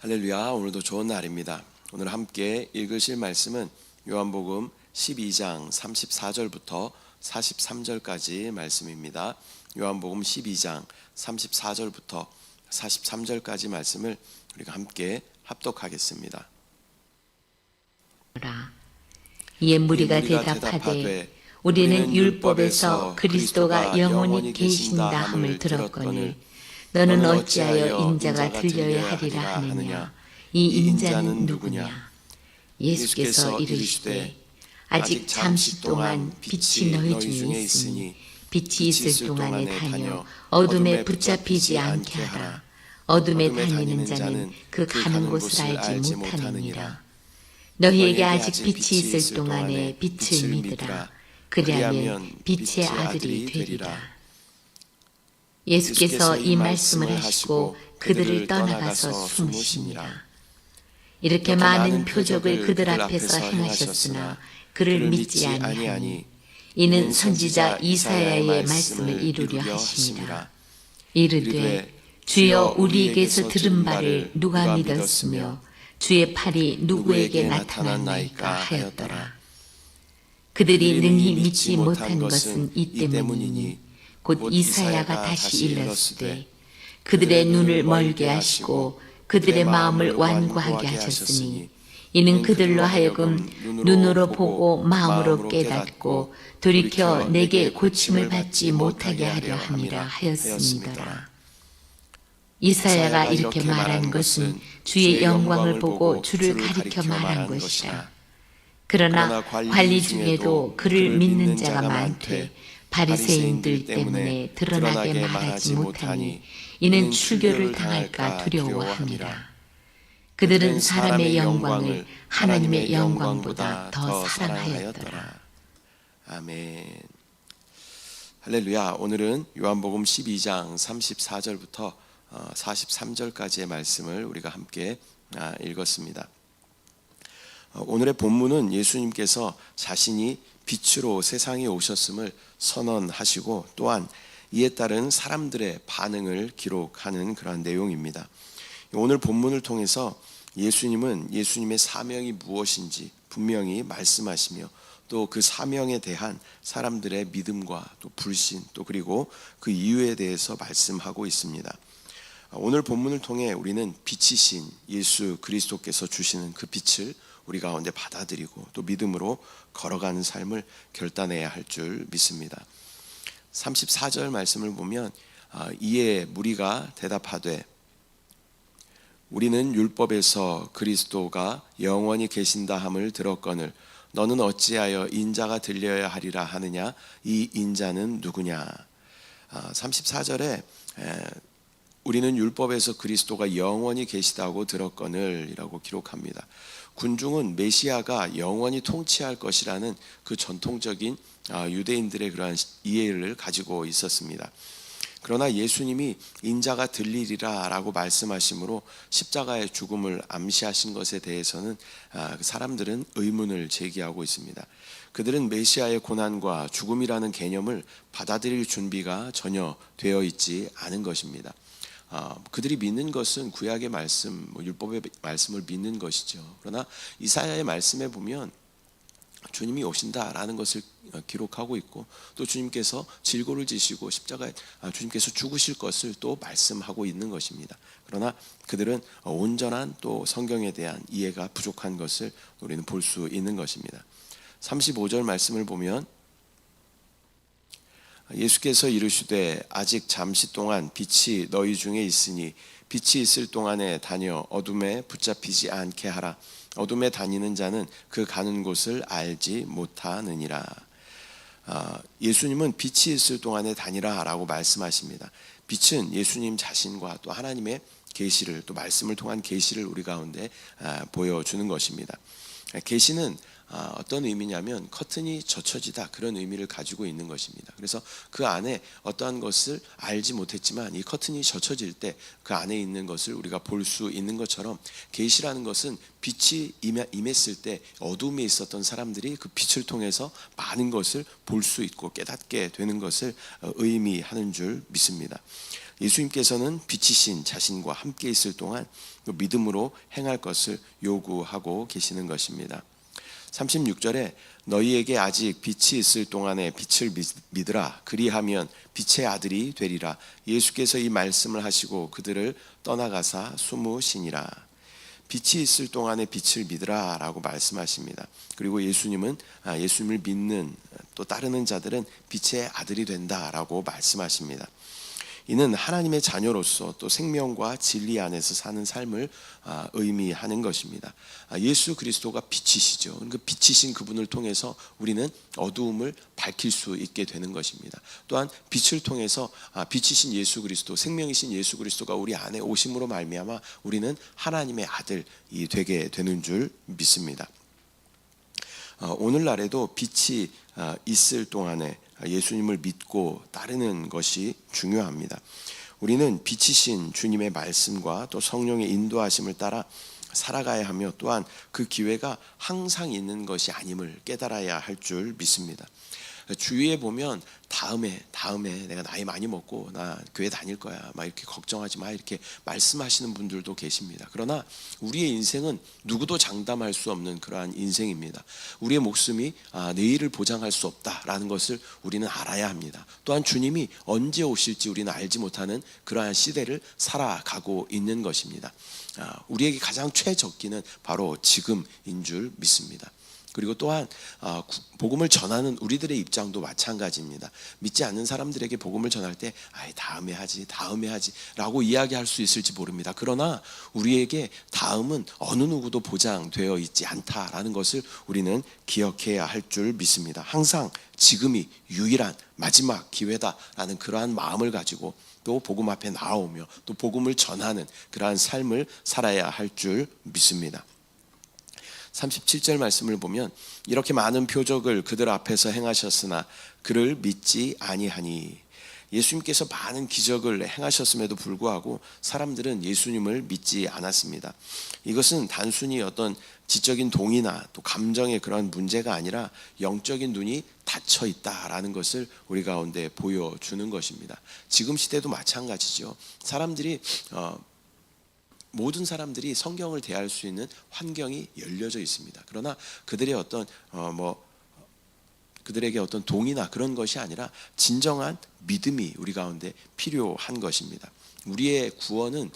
할렐루야. 오늘도 좋은 날입니다. 오늘 함께 읽으실 말씀은 요한복음 12장 34절부터 43절까지 말씀입니다. 요한복음 12장 34절부터 43절까지 말씀을 우리가 함께 합독하겠습니다. 이에 무리가 대답하되 우리는 율법에서 그리스도가 영원히 계신다 함을 들었거늘 너는 어찌하여 인자가 들려야 하리라 하느냐. 이 인자는 누구냐? 예수께서 이르시되 아직 잠시 동안 빛이 너희 중에 있으니 빛이 있을 동안에 다녀 어둠에 붙잡히지 않게 하라. 어둠에 다니는 자는 그 가는 곳을 알지 못하느니라. 너희에게 아직 빛이 있을 동안에 빛을 믿으라. 그리하면 빛의 아들이 되리라. 예수께서 이 말씀을 하시고 그들을 떠나가서 숨으시니라. 이렇게 많은 표적을 그들 앞에서 행하셨으나 그를 믿지 아니하니 이는 선지자 이사야의 말씀을 이루려 하심이라. 이르되 주여 우리에게서 들은 바를 누가 믿었으며 주의 팔이 누구에게 나타났나이까 하였더라. 그들이 능히 믿지 못한 것은 이 때문이니 곧 이사야가 다시 일렀으되 그들의 눈을 멀게 하시고 그들의 마음을 완고하게 하셨으니 이는 그들로 하여금 눈으로 보고 마음으로 깨닫고 돌이켜 내게 고침을 받지 못하게 하려 함이라 하였습니다. 이사야가 이렇게 말한 것은 주의 영광을 보고 주를 가리켜 말한 것이라. 그러나 관리 중에도 그를 믿는 자가 많되 바리새인들 때문에 드러나게 말하지 못하니 이는 출교를 당할까 두려워함이라. 그들은 사람의 영광을 하나님의 영광보다 더 사랑하였더라. 아멘. 할렐루야. 오늘은 요한복음 12장 34절부터 43절까지의 말씀을 우리가 함께 읽었습니다. 오늘의 본문은 예수님께서 자신이 빛으로 세상에 오셨음을 선언하시고 또한 이에 따른 사람들의 반응을 기록하는 그러한 내용입니다. 오늘 본문을 통해서 예수님은 예수님의 사명이 무엇인지 분명히 말씀하시며 또 그 사명에 대한 사람들의 믿음과 또 불신 또 그리고 그 이유에 대해서 말씀하고 있습니다. 오늘 본문을 통해 우리는 빛이신 예수 그리스도께서 주시는 그 빛을 우리 가운데 받아들이고 또 믿음으로 걸어가는 삶을 결단해야 할 줄 믿습니다. 34절 말씀을 보면 이에 무리가 대답하되 우리는 율법에서 그리스도가 영원히 계신다 함을 들었거늘 너는 어찌하여 인자가 들려야 하리라 하느냐. 이 인자는 누구냐. 34절에 우리는 율법에서 그리스도가 영원히 계시다고 들었거늘 이라고 기록합니다. 군중은 메시아가 영원히 통치할 것이라는 그 전통적인 유대인들의 그러한 이해를 가지고 있었습니다. 그러나 예수님이 인자가 들리리라 라고 말씀하심으로 십자가의 죽음을 암시하신 것에 대해서는 사람들은 의문을 제기하고 있습니다. 그들은 메시아의 고난과 죽음이라는 개념을 받아들일 준비가 전혀 되어 있지 않은 것입니다. 그들이 믿는 것은 구약의 말씀, 율법의 말씀을 믿는 것이죠. 그러나 이사야의 말씀에 보면 주님이 오신다라는 것을 기록하고 있고 또 주님께서 질고를 지시고 십자가에 주님께서 죽으실 것을 또 말씀하고 있는 것입니다. 그러나 그들은 온전한 또 성경에 대한 이해가 부족한 것을 우리는 볼 수 있는 것입니다. 35절 말씀을 보면 예수께서 이르시되 아직 잠시 동안 빛이 너희 중에 있으니 빛이 있을 동안에 다녀 어둠에 붙잡히지 않게 하라. 어둠에 다니는 자는 그 가는 곳을 알지 못하느니라. 예수님은 빛이 있을 동안에 다니라 라고 말씀하십니다. 빛은 예수님 자신과 또 하나님의 계시를 또 말씀을 통한 계시를 우리 가운데 보여주는 것입니다. 계시는 어떤 의미냐면 커튼이 젖혀지다 그런 의미를 가지고 있는 것입니다. 그래서 그 안에 어떠한 것을 알지 못했지만 이 커튼이 젖혀질 때 그 안에 있는 것을 우리가 볼 수 있는 것처럼 계시라는 것은 빛이 임했을 때 어둠에 있었던 사람들이 그 빛을 통해서 많은 것을 볼 수 있고 깨닫게 되는 것을 의미하는 줄 믿습니다. 예수님께서는 빛이신 자신과 함께 있을 동안 믿음으로 행할 것을 요구하고 계시는 것입니다. 36절에 너희에게 아직 빛이 있을 동안에 빛을 믿으라. 그리하면 빛의 아들이 되리라. 예수께서 이 말씀을 하시고 그들을 떠나가사 숨으시니라. 빛이 있을 동안에 빛을 믿으라 라고 말씀하십니다. 그리고 예수님은 예수님을 믿는 또 따르는 자들은 빛의 아들이 된다라고 말씀하십니다. 이는 하나님의 자녀로서 또 생명과 진리 안에서 사는 삶을 의미하는 것입니다. 예수 그리스도가 빛이시죠. 그 빛이신 그분을 통해서 우리는 어두움을 밝힐 수 있게 되는 것입니다. 또한 빛을 통해서 빛이신 예수 그리스도, 생명이신 예수 그리스도가 우리 안에 오심으로 말미암아 우리는 하나님의 아들이 되게 되는 줄 믿습니다. 오늘날에도 빛이 있을 동안에 예수님을 믿고 따르는 것이 중요합니다. 우리는 빛이신 주님의 말씀과 또 성령의 인도하심을 따라 살아가야 하며 또한 그 기회가 항상 있는 것이 아님을 깨달아야 할 줄 믿습니다. 주위에 보면 다음에 내가 나이 많이 먹고 나 교회 다닐 거야 막 이렇게 걱정하지 마 이렇게 말씀하시는 분들도 계십니다. 그러나 우리의 인생은 누구도 장담할 수 없는 그러한 인생입니다. 우리의 목숨이 내일을 보장할 수 없다라는 것을 우리는 알아야 합니다. 또한 주님이 언제 오실지 우리는 알지 못하는 그러한 시대를 살아가고 있는 것입니다. 우리에게 가장 최적기는 바로 지금인 줄 믿습니다. 그리고 또한 복음을 전하는 우리들의 입장도 마찬가지입니다. 믿지 않는 사람들에게 복음을 전할 때 다음에 하지 라고 이야기할 수 있을지 모릅니다. 그러나 우리에게 다음은 어느 누구도 보장되어 있지 않다라는 것을 우리는 기억해야 할 줄 믿습니다. 항상 지금이 유일한 마지막 기회다라는 그러한 마음을 가지고 또 복음 앞에 나아오며 또 복음을 전하는 그러한 삶을 살아야 할 줄 믿습니다. 37절 말씀을 보면 이렇게 많은 표적을 그들 앞에서 행하셨으나 그를 믿지 아니하니. 예수님께서 많은 기적을 행하셨음에도 불구하고 사람들은 예수님을 믿지 않았습니다. 이것은 단순히 어떤 지적인 동의나 또 감정의 그런 문제가 아니라 영적인 눈이 닫혀 있다라는 것을 우리 가운데 보여주는 것입니다. 지금 시대도 마찬가지죠. 모든 사람들이 성경을 대할 수 있는 환경이 열려져 있습니다. 그러나 그들의 그들에게 어떤 동의나 그런 것이 아니라 진정한 믿음이 우리 가운데 필요한 것입니다. 우리의 구원은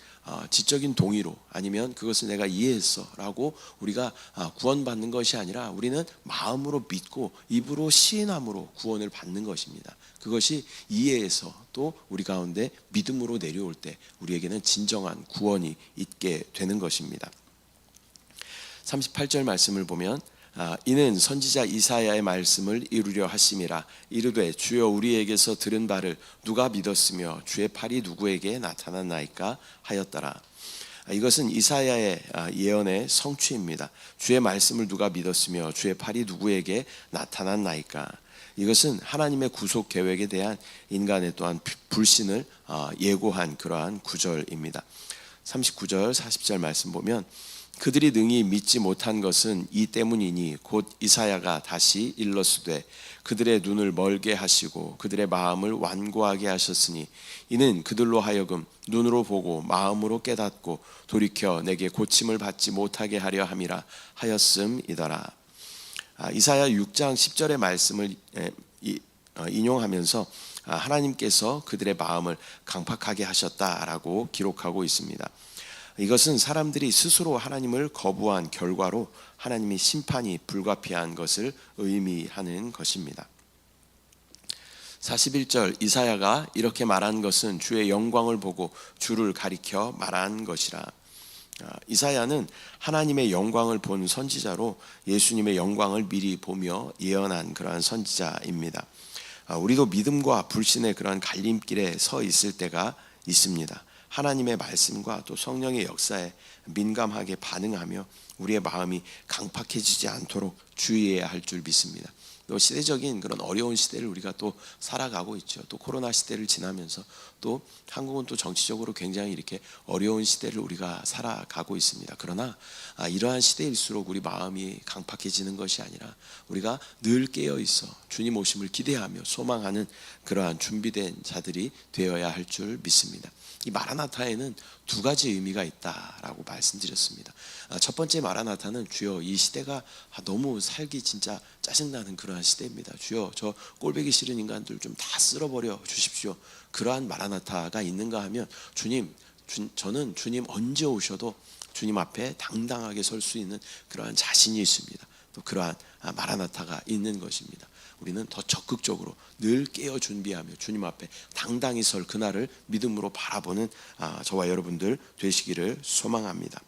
지적인 동의로 아니면 그것을 내가 이해했어라고 우리가 구원받는 것이 아니라 우리는 마음으로 믿고 입으로 시인함으로 구원을 받는 것입니다. 그것이 이해해서 또 우리 가운데 믿음으로 내려올 때 우리에게는 진정한 구원이 있게 되는 것입니다. 38절 말씀을 보면 이는 선지자 이사야의 말씀을 이루려 하심이라. 이르되 주여 우리에게서 들은 바를 누가 믿었으며 주의 팔이 누구에게 나타났나이까 하였더라. 이것은 이사야의 예언의 성취입니다. 주의 말씀을 누가 믿었으며 주의 팔이 누구에게 나타났나이까. 이것은 하나님의 구속 계획에 대한 인간의 또한 불신을 예고한 그러한 구절입니다. 39절 40절 말씀 보면 그들이 능히 믿지 못한 것은 이 때문이니 곧 이사야가 다시 일렀으되 그들의 눈을 멀게 하시고 그들의 마음을 완고하게 하셨으니 이는 그들로 하여금 눈으로 보고 마음으로 깨닫고 돌이켜 내게 고침을 받지 못하게 하려 함이라 하였음이더라. 이사야 6장 10절의 말씀을 인용하면서 하나님께서 그들의 마음을 강팍하게 하셨다라고 기록하고 있습니다. 이것은 사람들이 스스로 하나님을 거부한 결과로 하나님의 심판이 불가피한 것을 의미하는 것입니다. 41절 이사야가 이렇게 말한 것은 주의 영광을 보고 주를 가리켜 말한 것이라. 이사야는 하나님의 영광을 본 선지자로 예수님의 영광을 미리 보며 예언한 그러한 선지자입니다. 우리도 믿음과 불신의 그러한 갈림길에 서 있을 때가 있습니다. 하나님의 말씀과 또 성령의 역사에 민감하게 반응하며 우리의 마음이 강팍해지지 않도록 주의해야 할 줄 믿습니다. 또 시대적인 그런 어려운 시대를 우리가 또 살아가고 있죠. 또 코로나 시대를 지나면서 또 한국은 또 정치적으로 굉장히 이렇게 어려운 시대를 우리가 살아가고 있습니다. 그러나 이러한 시대일수록 우리 마음이 강팍해지는 것이 아니라 우리가 늘 깨어 있어 주님 오심을 기대하며 소망하는 그러한 준비된 자들이 되어야 할 줄 믿습니다. 이 마라나타에는 두 가지 의미가 있다라고 말씀드렸습니다. 첫 번째 마라나타는 주여 이 시대가 너무 살기 진짜 짜증나는 그러한 시대입니다. 주여 저 꼴보기 싫은 인간들 좀 다 쓸어버려 주십시오. 그러한 마라나타가 있는가 하면 저는 주님 언제 오셔도 주님 앞에 당당하게 설 수 있는 그러한 자신이 있습니다. 또 그러한 마라나타가 있는 것입니다. 우리는 더 적극적으로 늘 깨어 준비하며 주님 앞에 당당히 설 그날을 믿음으로 바라보는 저와 여러분들 되시기를 소망합니다.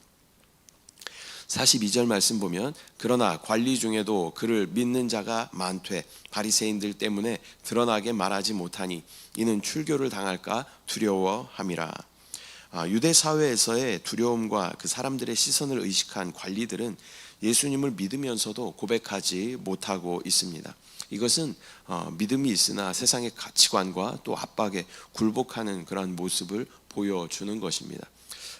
42절 말씀 보면 그러나 관리 중에도 그를 믿는 자가 많되 바리새인들 때문에 드러나게 말하지 못하니 이는 출교를 당할까 두려워함이라. 유대 사회에서의 두려움과 그 사람들의 시선을 의식한 관리들은 예수님을 믿으면서도 고백하지 못하고 있습니다. 이것은 믿음이 있으나 세상의 가치관과 또 압박에 굴복하는 그런 모습을 보여주는 것입니다.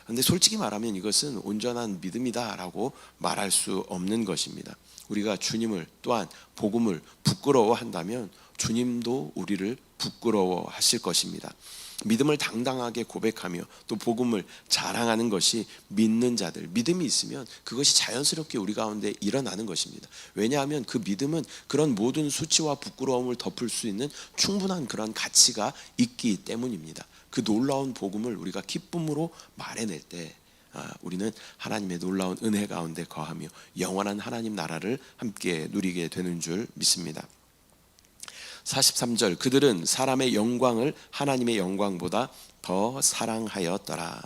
그런데 솔직히 말하면 이것은 온전한 믿음이다라고 말할 수 없는 것입니다. 우리가 주님을 또한 복음을 부끄러워한다면 주님도 우리를 부끄러워하실 것입니다. 믿음을 당당하게 고백하며 또 복음을 자랑하는 것이 믿는 자들, 믿음이 있으면 그것이 자연스럽게 우리 가운데 일어나는 것입니다. 왜냐하면 그 믿음은 그런 모든 수치와 부끄러움을 덮을 수 있는 충분한 그런 가치가 있기 때문입니다. 그 놀라운 복음을 우리가 기쁨으로 말해낼 때 우리는 하나님의 놀라운 은혜 가운데 거하며 영원한 하나님 나라를 함께 누리게 되는 줄 믿습니다. 43절 그들은 사람의 영광을 하나님의 영광보다 더 사랑하였더라.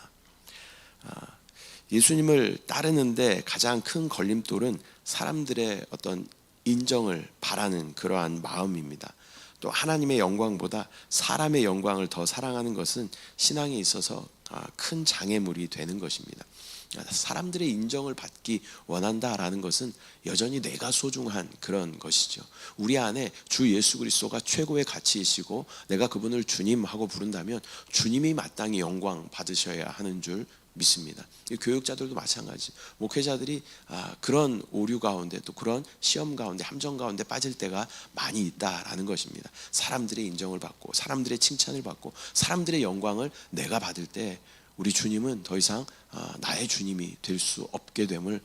예수님을 따르는데 가장 큰 걸림돌은 사람들의 어떤 인정을 바라는 그러한 마음입니다. 또 하나님의 영광보다 사람의 영광을 더 사랑하는 것은 신앙에 있어서 큰 장애물이 되는 것입니다. 사람들의 인정을 받기 원한다라는 것은 여전히 내가 소중한 그런 것이죠. 우리 안에 주 예수 그리스도가 최고의 가치이시고 내가 그분을 주님하고 부른다면 주님이 마땅히 영광 받으셔야 하는 줄 믿습니다. 교육자들도 마찬가지. 목회자들이 그런 오류 가운데 또 그런 시험 가운데 함정 가운데 빠질 때가 많이 있다라는 것입니다. 사람들의 인정을 받고 사람들의 칭찬을 받고 사람들의 영광을 내가 받을 때 우리 주님은 더 이상 나의 주님이 될 수 없게 됨을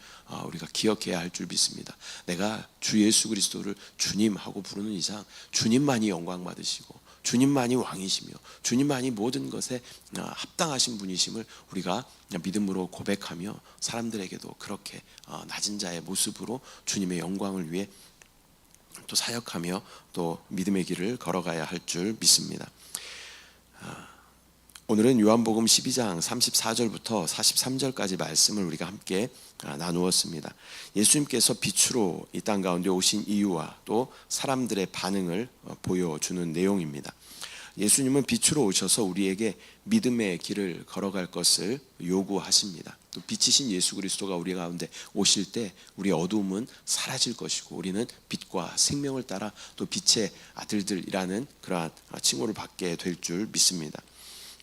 우리가 기억해야 할 줄 믿습니다. 내가 주 예수 그리스도를 주님하고 부르는 이상 주님만이 영광 받으시고 주님만이 왕이시며 주님만이 모든 것에 합당하신 분이심을 우리가 믿음으로 고백하며 사람들에게도 그렇게 낮은 자의 모습으로 주님의 영광을 위해 또 사역하며 또 믿음의 길을 걸어가야 할 줄 믿습니다. 오늘은 요한복음 12장 34절부터 43절까지 말씀을 우리가 함께 나누었습니다. 예수님께서 빛으로 이 땅 가운데 오신 이유와 또 사람들의 반응을 보여주는 내용입니다. 예수님은 빛으로 오셔서 우리에게 믿음의 길을 걸어갈 것을 요구하십니다. 또 빛이신 예수 그리스도가 우리 가운데 오실 때 우리의 어두움은 사라질 것이고 우리는 빛과 생명을 따라 또 빛의 아들들이라는 그러한 칭호를 받게 될 줄 믿습니다.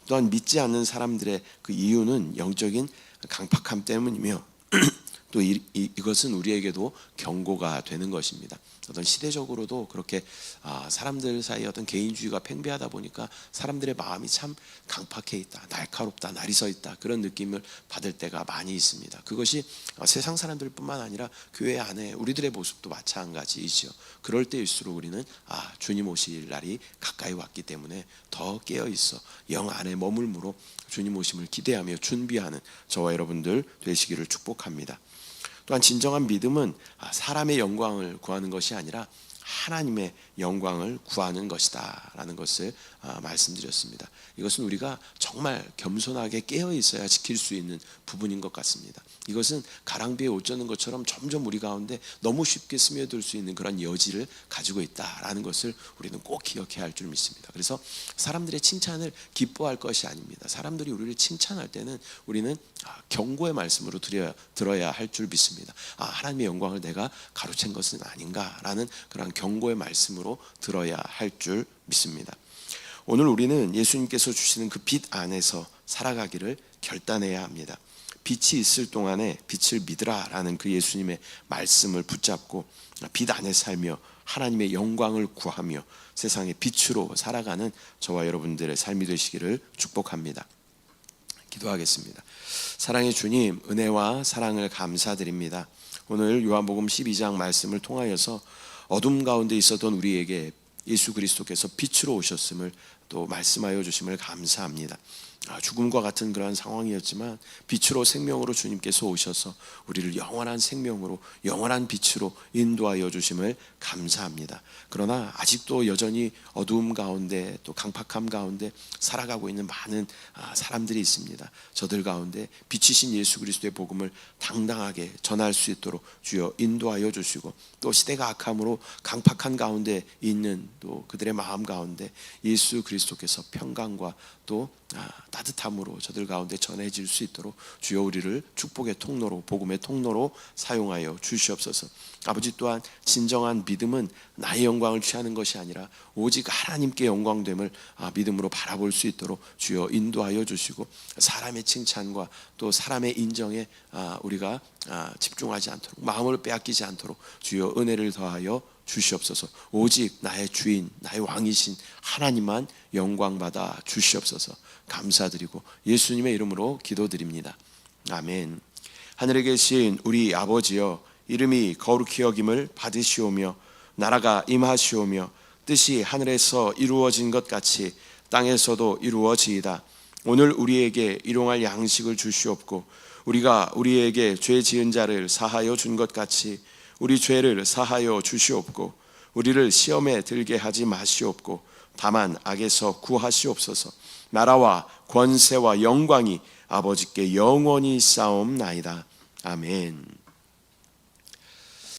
또한 믿지 않는 사람들의 그 이유는 영적인 강팍함 때문이며 또 이것은 우리에게도 경고가 되는 것입니다. 어떤 시대적으로도 그렇게 사람들 사이에 어떤 개인주의가 팽배하다 보니까 사람들의 마음이 참 강팍해 있다, 날카롭다, 날이 서 있다 그런 느낌을 받을 때가 많이 있습니다. 그것이 세상 사람들뿐만 아니라 교회 안에 우리들의 모습도 마찬가지이죠. 그럴 때일수록 우리는 주님 오실 날이 가까이 왔기 때문에 더 깨어 있어 영 안에 머물므로 주님 오심을 기대하며 준비하는 저와 여러분들 되시기를 축복합니다. 또한 진정한 믿음은 사람의 영광을 구하는 것이 아니라 하나님의 영광을 구하는 것이다 라는 것을 말씀드렸습니다. 이것은 우리가 정말 겸손하게 깨어 있어야 지킬 수 있는 부분인 것 같습니다. 이것은 가랑비에 옷 젖는 것처럼 점점 우리 가운데 너무 쉽게 스며들 수 있는 그런 여지를 가지고 있다라는 것을 우리는 꼭 기억해야 할 줄 믿습니다. 그래서 사람들의 칭찬을 기뻐할 것이 아닙니다. 사람들이 우리를 칭찬할 때는 우리는 경고의 말씀으로 들어야 할 줄 믿습니다. 하나님의 영광을 내가 가로챈 것은 아닌가라는 그런 경고의 말씀으로 들어야 할 줄 믿습니다. 오늘 우리는 예수님께서 주시는 그 빛 안에서 살아가기를 결단해야 합니다. 빛이 있을 동안에 빛을 믿으라라는 그 예수님의 말씀을 붙잡고 빛 안에 살며 하나님의 영광을 구하며 세상의 빛으로 살아가는 저와 여러분들의 삶이 되시기를 축복합니다. 기도하겠습니다. 사랑의 주님, 은혜와 사랑을 감사드립니다. 오늘 요한복음 12장 말씀을 통하여서 어둠 가운데 있었던 우리에게 예수 그리스도께서 빛으로 오셨음을 또 말씀하여 주심을 감사합니다. 죽음과 같은 그러한 상황이었지만 빛으로 생명으로 주님께서 오셔서 우리를 영원한 생명으로 영원한 빛으로 인도하여 주심을 감사합니다. 그러나 아직도 여전히 어두움 가운데 또 강팍함 가운데 살아가고 있는 많은 사람들이 있습니다. 저들 가운데 빛이신 예수 그리스도의 복음을 당당하게 전할 수 있도록 주여 인도하여 주시고, 또 시대가 악함으로 강팍한 가운데 있는 또 그들의 마음 가운데 예수 그리스도께서 평강과 또 따뜻함으로 저들 가운데 전해질 수 있도록 주여 우리를 축복의 통로로, 복음의 통로로 사용하여 주시옵소서. 아버지, 또한 진정한 믿음은 나의 영광을 취하는 것이 아니라 오직 하나님께 영광됨을 믿음으로 바라볼 수 있도록 주여 인도하여 주시고, 사람의 칭찬과 또 사람의 인정에 우리가 집중하지 않도록, 마음을 빼앗기지 않도록 주여 은혜를 더하여 주시옵소서. 오직 나의 주인, 나의 왕이신 하나님만 영광받아 주시옵소서. 감사드리고 예수님의 이름으로 기도드립니다. 아멘. 하늘에 계신 우리 아버지여, 이름이 거룩히 여김을 받으시오며 나라가 임하시오며 뜻이 하늘에서 이루어진 것 같이 땅에서도 이루어지이다. 오늘 우리에게 일용할 양식을 주시옵고, 우리가 우리에게 죄 지은 자를 사하여 준 것 같이 우리 죄를 사하여 주시옵고, 우리를 시험에 들게 하지 마시옵고 다만 악에서 구하시옵소서. 나라와 권세와 영광이 아버지께 영원히 싸움나이다. 아멘.